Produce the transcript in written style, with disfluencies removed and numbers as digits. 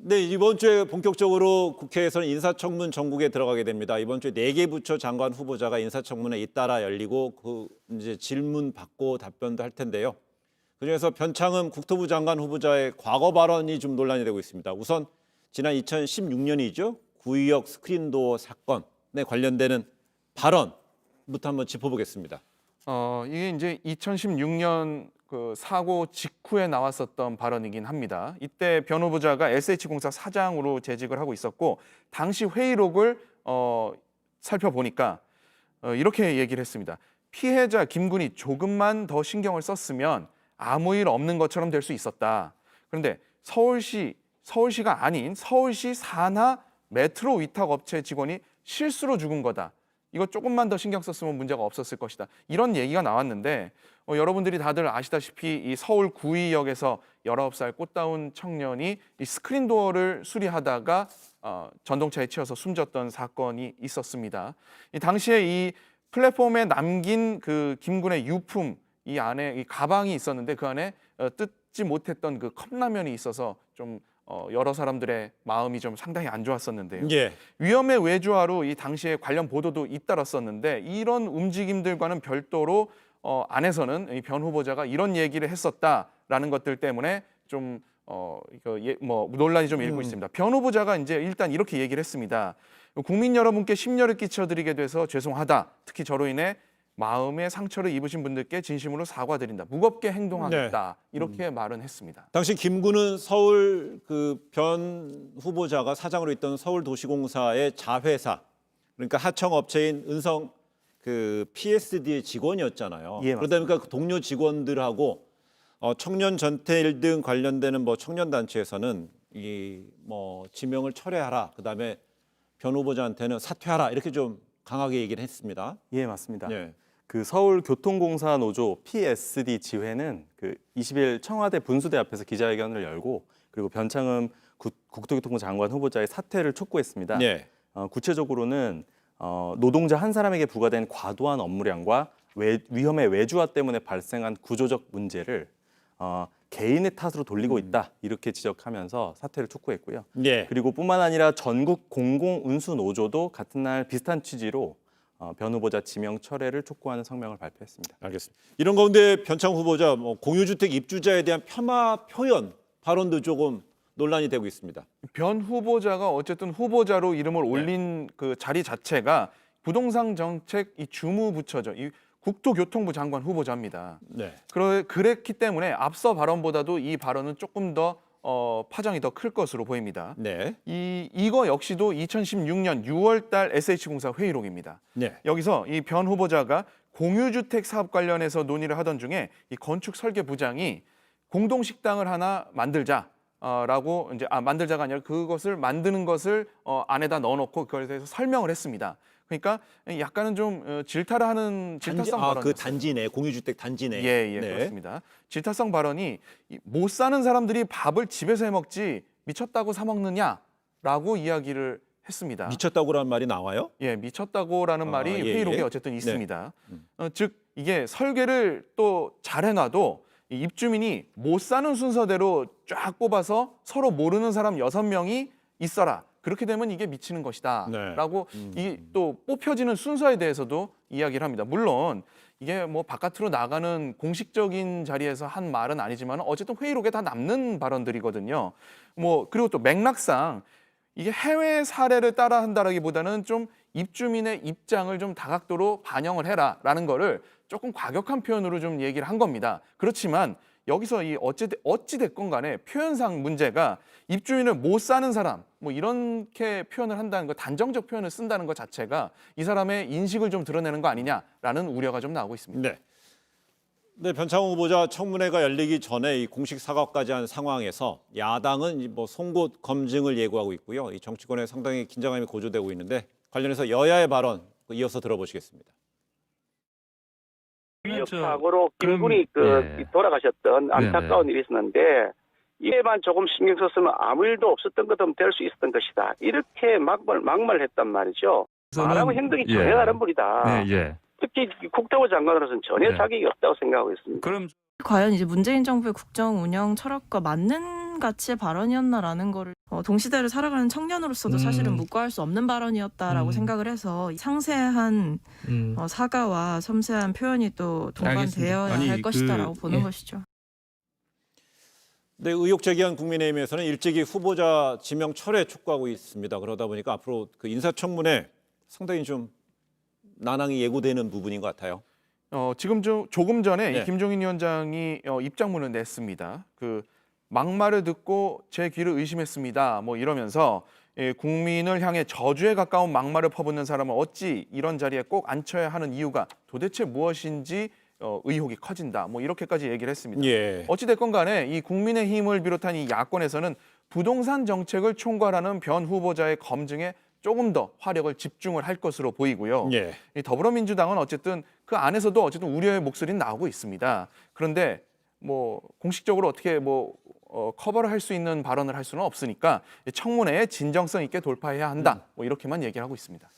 네, 이번 주에 본격적으로 국회에서는 인사청문 전국에 들어가게 됩니다. 이번 주에 4개 부처 장관 후보자가 인사청문회 잇따라 열리고 이제 질문 받고 답변도 할 텐데요. 그중에서 변창흠 국토부 장관 후보자의 과거 발언이 좀 논란이 되고 있습니다. 우선 지난 2016년이죠. 구의역 스크린도어 사건에 관련되는 발언부터 한번 짚어보겠습니다. 이게 이제 2016년 그 사고 직후에 나왔었던 발언이긴 합니다. 이때 변 후보자가 SH공사 사장으로 재직을 하고 있었고 당시 회의록을 살펴보니까 이렇게 얘기를 했습니다. 피해자 김군이 조금만 더 신경을 썼으면 아무 일 없는 것처럼 될 수 있었다. 그런데 서울시가 아닌 서울시 산하 메트로 위탁 업체 직원이 실수로 죽은 거다. 이거 조금만 더 신경 썼으면 문제가 없었을 것이다. 이런 얘기가 나왔는데 여러분들이 다들 아시다시피 이 서울 구의역에서 19살 꽃다운 청년이 이 스크린도어를 수리하다가 전동차에 치여서 숨졌던 사건이 있었습니다. 이 당시에 이 플랫폼에 남긴 그 김군의 유품 이 안에 이 가방이 있었는데 그 안에 뜯지 못했던 그 컵라면이 있어서 좀 여러 사람들의 마음이 좀 상당히 안 좋았었는데요. 예. 위험의 외주화로 이 당시에 관련 보도도 잇따랐었는데 이런 움직임들과는 별도로 안에서는 이 변 후보자가 이런 얘기를 했었다라는 것들 때문에 좀 논란이 좀 일고 있습니다. 변 후보자가 이제 일단 이렇게 얘기를 했습니다. 국민 여러분께 심려를 끼쳐드리게 돼서 죄송하다. 특히 저로 인해 마음의 상처를 입으신 분들께 진심으로 사과드린다. 무겁게 행동하겠다. 네. 이렇게 말은 했습니다. 당시 김군은 서울 변 후보자가 사장으로 있던 서울도시공사의 자회사, 그러니까 하청업체인 은성 PSD의 직원이었잖아요. 예, 그러다 보니까 그 동료 직원들하고 청년 전태일 등 관련되는 청년 단체에서는 지명을 철회하라. 그다음에 변 후보자한테는 사퇴하라. 이렇게 좀 강하게 얘기를 했습니다. 예, 맞습니다. 네. 그 서울교통공사 노조 PSD 지회는 그 20일 청와대 분수대 앞에서 기자회견을 열고 그리고 변창흠 국토교통부 장관 후보자의 사퇴를 촉구했습니다. 네. 구체적으로는 노동자 한 사람에게 부과된 과도한 업무량과 위험의 외주화 때문에 발생한 구조적 문제를 개인의 탓으로 돌리고 있다 이렇게 지적하면서 사퇴를 촉구했고요. 네. 그리고 뿐만 아니라 전국 공공운수노조도 같은 날 비슷한 취지로 변 후보자 지명 철회를 촉구하는 성명을 발표했습니다. 알겠습니다. 이런 가운데 변창 후보자 공유주택 입주자에 대한 폄하 표현 발언도 조금 논란이 되고 있습니다. 변 후보자가 어쨌든 후보자로 이름을 올린 그 자리 자체가 부동산 정책 이 주무부처죠. 이 국토교통부 장관 후보자입니다. 네. 그랬기 때문에 앞서 발언보다도 이 발언은 조금 더 파장이 더 클 것으로 보입니다. 네. 이거 역시도 2016년 6월 달 SH공사 회의록입니다. 네. 여기서 이 변 후보자가 공유주택 사업 관련해서 논의를 하던 중에 이 건축 설계 부장이 공동식당을 하나 만들자라고 만들자가 아니라 그것을 만드는 것을 안에다 넣어놓고 그것에 대해서 설명을 했습니다. 그러니까 약간은 좀 질타를 하는 질타성 발언이었어요. 그 단지네, 공유주택 단지네. 예, 네. 그렇습니다. 질타성 발언이 못 사는 사람들이 밥을 집에서 해 먹지 미쳤다고 사 먹느냐라고 이야기를 했습니다. 미쳤다고라는 말이 나와요? 예, 미쳤다고라는 말이 회의록에 어쨌든 있습니다. 즉 이게 설계를 또 잘 해놔도 이 입주민이 못 사는 순서대로 쫙 뽑아서 서로 모르는 사람 6명이 있어라. 그렇게 되면 이게 미치는 것이다. 네. 라고 이 또 뽑혀지는 순서에 대해서도 이야기를 합니다. 물론 이게 바깥으로 나가는 공식적인 자리에서 한 말은 아니지만 어쨌든 회의록에 다 남는 발언들이거든요. 그리고 또 맥락상 이게 해외 사례를 따라한다라기보다는 좀 입주민의 입장을 좀 다각도로 반영을 해라라는 거를 조금 과격한 표현으로 좀 얘기를 한 겁니다. 그렇지만 여기서 이 어찌 됐건 간에 표현상 문제가 입주민을 못 사는 사람 이렇게 표현을 한다는 거, 단정적 표현을 쓴다는 것 자체가 이 사람의 인식을 좀 드러내는 거 아니냐라는 우려가 좀 나오고 있습니다. 네. 네, 변창흠 후보자 청문회가 열리기 전에 이 공식 사과까지 한 상황에서 야당은 송곳 검증을 예고하고 있고요. 이 정치권에 상당히 긴장감이 고조되고 있는데 관련해서 여야의 발언 이어서 들어보시겠습니다. 위협 사고로 김군이 돌아가셨던 안타까운 일이 있었는데 이에만 조금 신경 썼으면 아무 일도 없었던 것처럼 될 수 있었던 것이다. 이렇게 막말했단 말이죠. 말하고 행동이 전혀 다른 분이다. 특히 국토부 장관으로서는 전혀 자격이 없다고 생각하고 있습니다. 그럼 과연 이제 문재인 정부의 국정 운영 철학과 맞는 가치의 발언이었나라는 거를 동시대를 살아가는 청년으로서도 사실은 묵과할 수 없는 발언이었다라고 생각을 해서 상세한 사과와 섬세한 표현이 또 동반되어야 아니, 할 것이다라고 보는 것이죠. 네, 의혹 제기한 국민의힘에서는 일찍이 후보자 지명 철회 촉구하고 있습니다. 그러다 보니까 앞으로 그 인사청문회 상당히 좀 난항이 예고되는 부분인 것 같아요. 지금 조금 전에 네. 이 김종인 위원장이 입장문을 냈습니다. 그 막말을 듣고 제 귀를 의심했습니다. 뭐 이러면서 국민을 향해 저주에 가까운 막말을 퍼붓는 사람은 어찌 이런 자리에 꼭 앉혀야 하는 이유가 도대체 무엇인지 의혹이 커진다. 뭐 이렇게까지 얘기를 했습니다. 예. 어찌 됐건 간에 이 국민의힘을 비롯한 이 야권에서는 부동산 정책을 총괄하는 변 후보자의 검증에 조금 더 화력을 집중을 할 것으로 보이고요. 예. 이 더불어민주당은 어쨌든 그 안에서도 어쨌든 우려의 목소리는 나오고 있습니다. 그런데 뭐 공식적으로 어떻게 커버를 할 수 있는 발언을 할 수는 없으니까 청문회에 진정성 있게 돌파해야 한다. 뭐 이렇게만 얘기를 하고 있습니다.